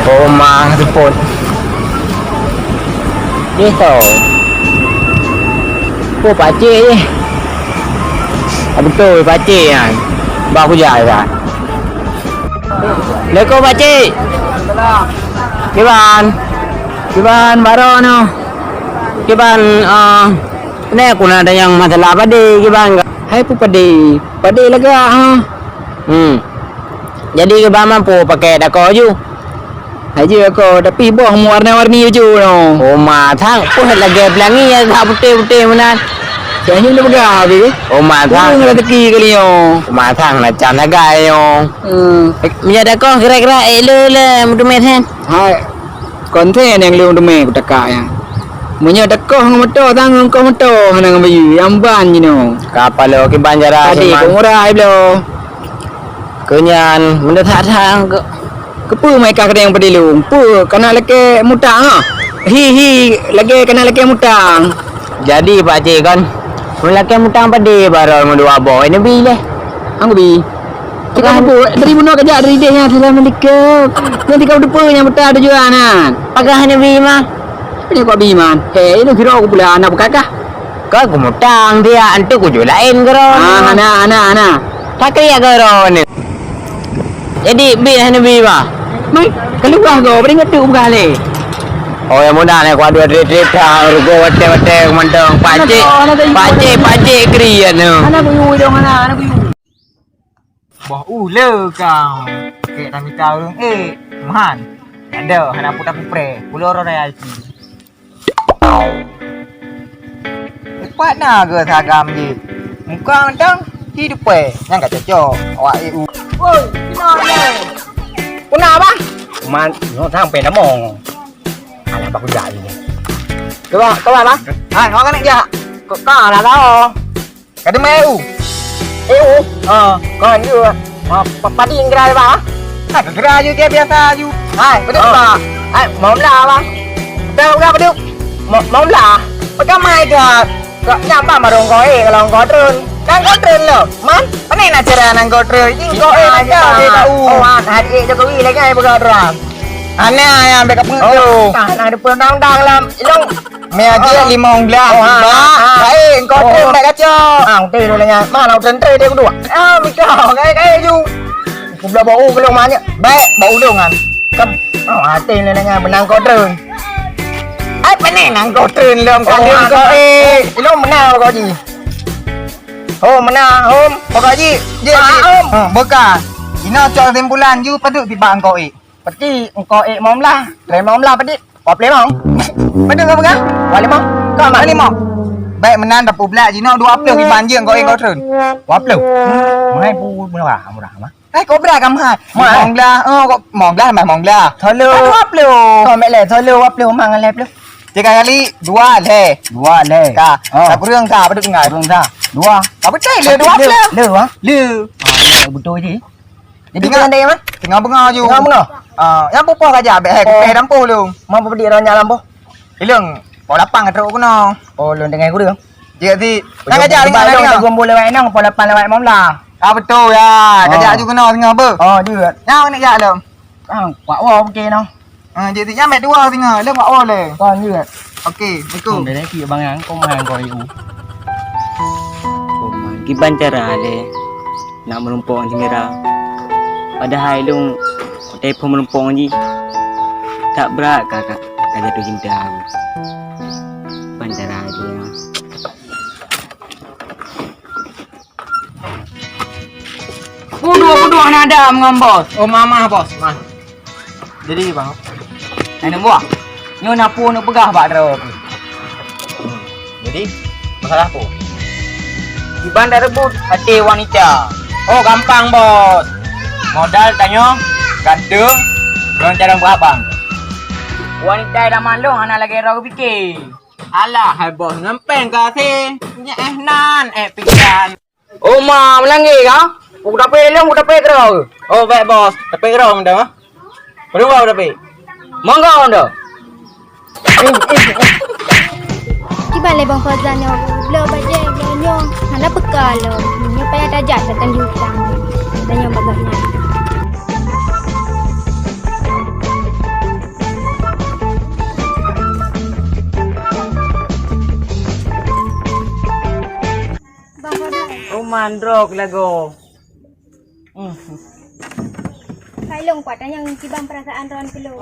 Rumah jemput. Gitu. Oh, pakcik je. Betul, pakcik kan. Baru jalan kan. Assalamualaikum pakcik. Kiban. Kiban baru no. Kiban ni aku nak ada yang masalah padi kiban. Hai pu padi. Padi lega ha. Jadi kiban mampu pakai dako ju. Haji aku tapi boh warna-warni je no. Oh matang pun lagi pelangi ya tak putih-putih menan. Saya ni lega habis. Oh matang nak teki kali yo. Matang nak cam naga yo. Menjadi kau kira-kira le mudumet kan. Hai. Konten yang lu mudumet ku takak ya. Munya dekoh ngomoto tang kau moto nang bayu amban je no. Kapalo ki banjara Tadi pengurai belo. Kenyan benda tak tang ke. Kepu mai ka kedeng pedilung. Pu kena leke mutang ah. Hi lagi kena leke mutang. Jadi pak cik kan mulai mutang padi baru mau dua boy ni bi leh. Anggo bi. Cakap pu dari bunuh kerja dari dia yang Assalamualaikum. Nanti kau depunya mutang ada jualan. Pagah ni bi mah. Ini kok bi man. Ini kira aku pula anak bekakah. Kau aku mutang dia antu ku julain kero. Ana. Tak kaya kero ni. Jadi bi ni bi mah. Mai keluar kau beringat tu kali. Oh yang mudah ni aku ada trip dah rugo wate mantang pakcik krian tu. Anak kuyu dong anak kuyu. Boh ule kau. Ke kami tahu mahan. Ada anak putak pupre. Pulau orang raya si. Cepat nak ke sagam je. Muka mantang hidup yang kat cocok. Awak EU. Woi, kenapa? Kenapa? Man, no thang pe namong. Anak aku jadi ni. Kau apa? Hai, kau kan nak jak? Kau lah kau. Kau mau? EU. Kau ni padi ingrai apa? Nah, gerai je dia biasa je. Hai, betul tak? Hai, mau lah apa? Betul. Mau lah. Pakai mai ke? Kau nyampa marung kau kalau kau turun. Kan kau turun lo. Man, mana nak cara nak kau turun? Ini kau nak dia tahu. Oh, hari Jokowi lagi ai berkau turun. Ana yang backup pengaruh. Nah, ada pendang-dang lah. Ilong meja 5 unglah. Baik, kau turun nak kacau. Turun dulu nya. Mana turun dia kedua. Mikau, kayak ju. Kubelah bau belum banyak. Baik, bau dongan. Kam. Hati ni nya benang kau turun. Mana nang kau turun lom kandung kau ilong menang kau ji. Oh menang om. Kau ji. Je om. Bekas. Ina col timbulan ju paduk tiba kau Peti kau mom lah. Try mom lah pedi. Kau play mong. Paduk kau bekas. Wali mong. Kau mak ni mong. Baik menang dah pula jino 2 upload di banjir kau turun. 2 upload. Mai pu murah mah. Kau berapa kamai? Mong lah. Kau mong lah mai mong lah. Tholu. 2 upload. Kau mek le tholu upload mang le upload. Tiga kali 2 le. Ka. Satu rương ka paduk ngai rương ka. 2. Kau betul le 2 upload. Le. Betul je. Jadi kan dia mah? Tengah bengah ju. Tengah bengah. Yang popo aja beh ke dampo lu. Mau pedi ronya lampu. Ilung. Po lapang atau kuno. Oh lu dengar aku dia. Jadi nak ajar dengan gua boleh wae nang po 8 lewat mom lah. Betul ya. Ajar ju kena tengah ber. Dia. Yang nak ajar lu. Pak wa okey nang. Jadi yang mek 2 tengah. Lu pak wa le. Kon dia. Okey, betul. Dari ki bang yang kau main kau iu. Giban cara le nak melumpong sendiri. Padahal lu telefon melumpong je. Tak berat kakak jatuh cinta aku. Pancara dia. Bodoh anak ada mengambos. Oh mama bos, mah. Jadi bang. Ini buah. Nyo napu nak pegah bak daro. Jadi masalah apa? Di bandar rebut hati wanita. Oh gampang bos. Modal tanya, gandeng, orang cara berabang. Wanita dah mandung anak lagi ragu fikir. Alah, hai bos ngempeng kasih. Nan, pikiran. Oh ma melangi kau? Udah pe kau. Oh baik bos, tapi kau dah mah. Berubah udah pe. Monggo dah. Kiban le bang Fazan yo belo baje nyo hana bekal lo nyo payah tajak datang di hutang dan nyo bagainya mandrok lago. Hai long kuat yang kibang perasaan ron ke lo.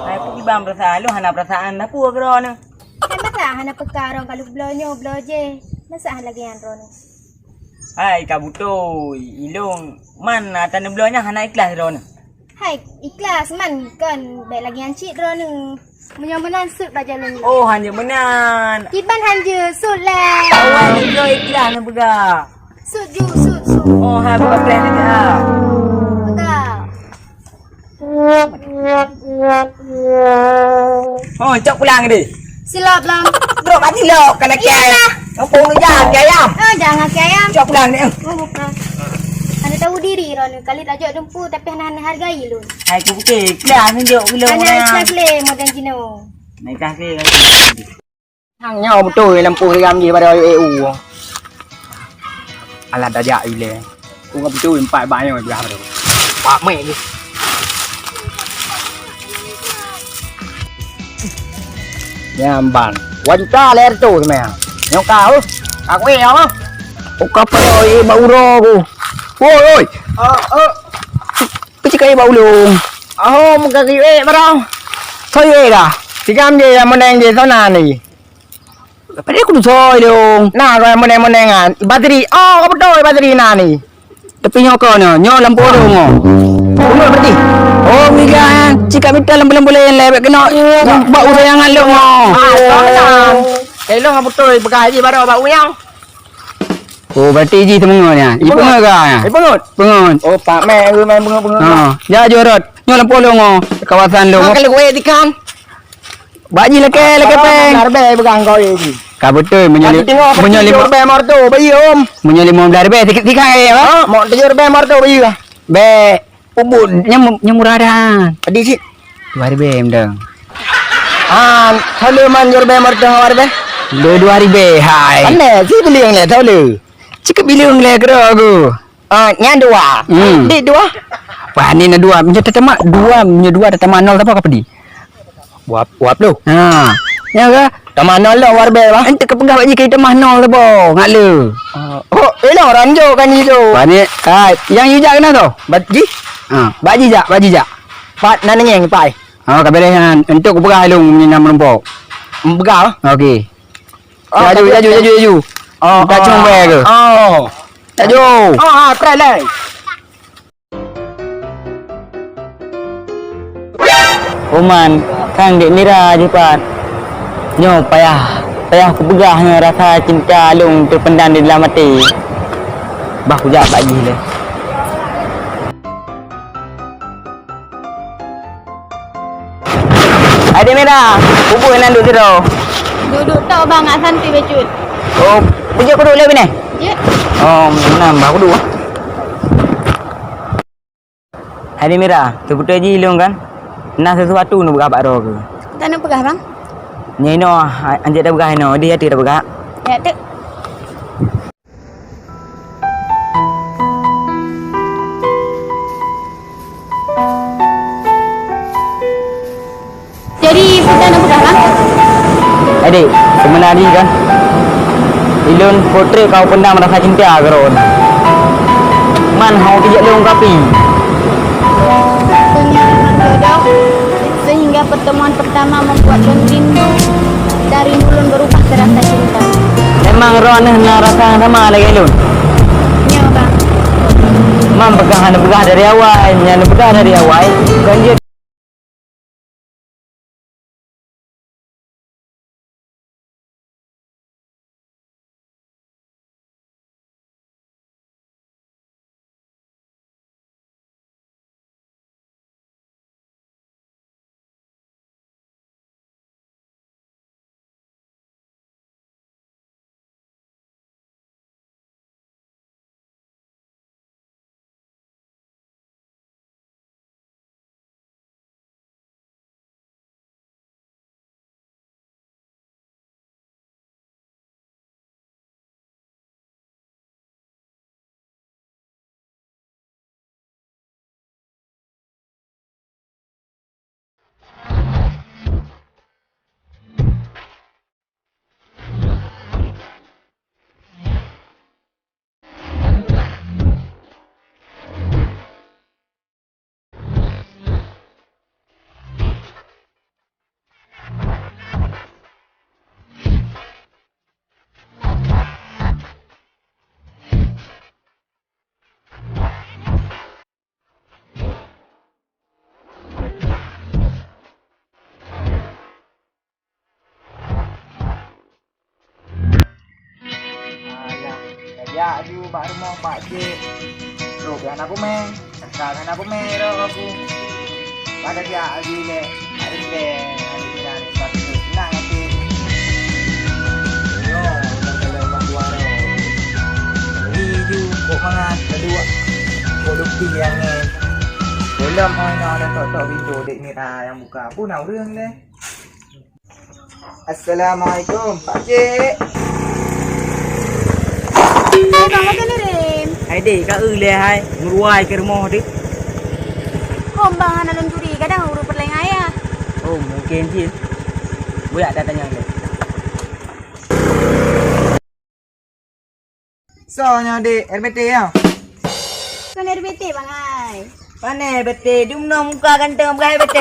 Hai pu ibam perasaan lu hana perasaan dah pu agro ni. Kan masa hana peka ron kalau blonyo bloje. Masa lagi yang ron. Hai kabuto ilung man tan blonya hana ikhlas ro ni. Hai ikhlas man kan baik lagi yang cik ron ni. Menyamunan sud baca lo. Oh hanya menan. Kiban hanja sud lah. Awak ni ikhlas ni pega. Sud ju sud. Oh hai buka plan ni ah. Oh, cok pulang dia. Silap lang. Drop mati lo, kena kaya. Kampung lu jangan kaya. Jangan kaya. Cok pulang dia. Oh, bukan. Anda tahu diri Ron. Kali tak jauh jumpa tapi anda hargai lu. Hai ku ke, kelas ni jok bilo. Anda ikhlas le modern Cina. Naik kasih. Hang nhau betul lampu geram je pada EU. Alat dajak ile. Ku ngap betul 4 banyak berapa tu. Pak mek ni. Nyamban. Wanita ler tu sebenarnya. Nyok kau. Aku apa? Kau pada bau ku. Oi. Kecik bau lu. Muka kiwe barang. Thôi dah. Tikam je yang meneng je sana ni. Pada aku tu soy dong. Nah, kau meneng-menengan. Bateri. Kau betul bateri na ni. Tapi nyok ni, nyok lampu dong. Betul berarti. Migan. Jika kita lampu-lampu lain lebek kena bau sayangan lu. Tenang. Kalau ngap betul bekai je baru bau yang. Berarti ji temengonya. Ibu ngah. Pengut. Pak mek main pengut. Ya jorot. Nyok lampu lu kawasan lu. Kalau gue dikan. Baji leke peng. Darbe pegang kau ini. Kau betul menyalip be marto bayi om. Menyalip mau darbe tikai ya. Mau tejur be marto bayi lah. Be ubun nyemuradan. Tadi sih. Darbe mendang. Kalau manjur be marto darbe. 2000 hai. Ane si beli yang le tahu le. Cik beli yang le kero aku. Nya dua. Di dua. Wah ni na dua. Menjadi teman dua, menjadi dua teman nol apa di? Wap lu. Ya ke? Teman nol lah warbe bah. Ente kepegah bagi kita teman nol tu bo. Ngak lu. Elah ranjo kan itu. Bani, yang hijau kena tu? Baji? Baji jak. Pat naneng pai. Kabelehan. Untuk kepegah lu minam rempok. Begah? Okey. Jaju. Tak cuma ke? Jaju. Try lah. Oman, kang dek Mira cepat. Nyo payah ku pegahnya rasa cinta long terpendam di dalam hati. Bah ku jak bagi le. Adik Mira, bubuk nan duduk tu. Duduk tau bang nak santai becut. Pujuk ku duduk lebih ni. Ya. Nambah ku duduk. Adik Mira, tu betul je long kan? Nak sesuatu nu berapa ro ke? Tak nak pegah bang? Nyai no, anjak dah bergah no, dia hati dah bergah. Ya tu. Jadi kita nak pegah bang? Adik, sebenarnya kan Ilun potret kau pendam rasa cinta ke ron. Man hau kijak leung kapi. Jodoh sehingga pertemuan pertama membuat rindu dari mulun berubah terasa cinta. Memang ron nak rasa sama lagi Ilun. Ya bang. Mam begah dari awal, nyana begah dari awal. Kan dia Ya ju baru mau Pak J. Tuh kan aku meh. Sekarang aku meh aku. Pada dia ju le. Ada deh. Ada satu senang nanti. Yo, udah bantuan lo. Ini ju kok mana kedua. Kok lupi yang ni. Belum mau ada tok video dek Mira yang buka. Pun nàoរឿងdeh. Assalamualaikum Pak J. Hai bang, apa ni Rim? Hai dek, kak le hai. Nguruai ke rumah dek. Hom bang, anak lun curi kadang urut perlengai ya. Oh, mungkin sih. Buat dah tanya le. Soalnya dek, RBT ya. Kan RBT bang ai. Mana RBT? Dia mana muka ganteng bukan RBT?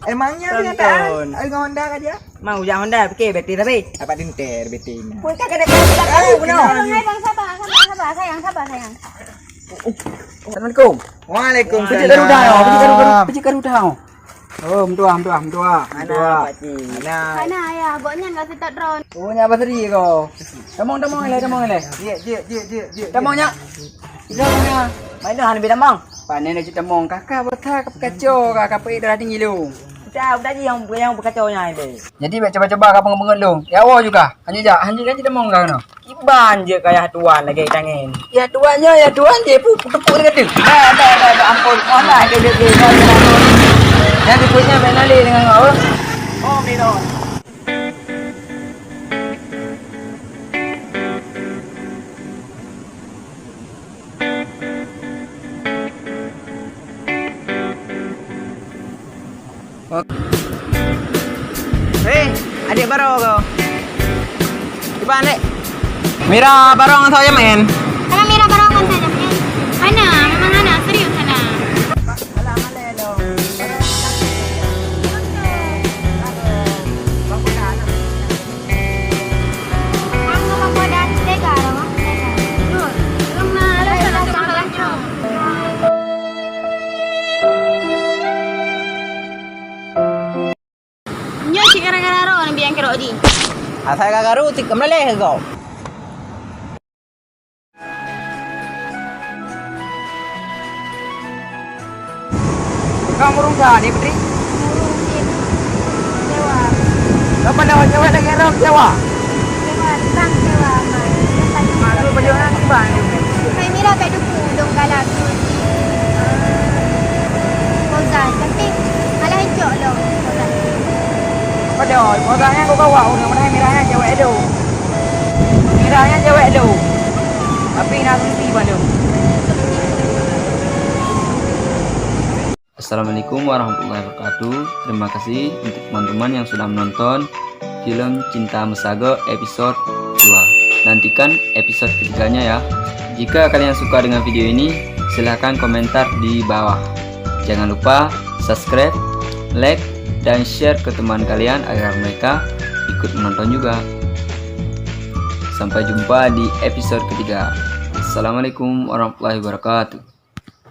Emangnya dia tak? Tonton. Ayo Honda kan dia? Mau jangan Honda, pakai RBT tapi. Apa dinter RBT ini? Pun tak ada tahu Bang ai bang, sabar sayang. Assalamualaikum. Waalaikumsalam. Pergi Garuda. Oh, mentua. Mana Pak Cik? Mana? Mana ya, boknya enggak setat drone. Oh, nya bateri kau. Damong le. Je. Damongnya. Damongnya. Main dah lebih damong. Panen aja temong kakak bertak kacau kakak pergi dah tinggi lu. Udah je yang berkacaunya ini. Jadi coba kakak pengen lu. Ya awak juga. Hanya kan temong kau no. Iban je kayak tuan lagi tangan. Ya tuan je tepuk dekat tu. Dah ampun. Mana ada dia. Jadi punya benali dengan kau. Oh, ni dah. Hei, adik baru kau. Di mana? Mira barong saya main. Karena Mira barongan saja men. Mana? Memang anak serius sana. Asal kakak rutik kemana kau? Kamu rumah ni Putri? Sewa. Apa lewat Jawa lagi orang Jawa? Bang sewa mai. Aku perjalanan ke Bang. Hai Mira kat duku dong galak tu. Kozan tapi malah hijau loh. Padahal orangnya kau bawa udah mana Miranya cewek itu. Miranya cewek itu. Tapi nak mesti bandung. Assalamualaikum warahmatullahi wabarakatuh. Terima kasih untuk teman-teman yang sudah menonton film Cinta Mesago episode 2. Nantikan episode ketiganya ya. Jika kalian suka dengan video ini, silahkan komentar di bawah. Jangan lupa subscribe, like, dan share ke teman kalian agar mereka ikut menonton juga. Sampai jumpa di episode ketiga. Assalamualaikum warahmatullahi wabarakatuh.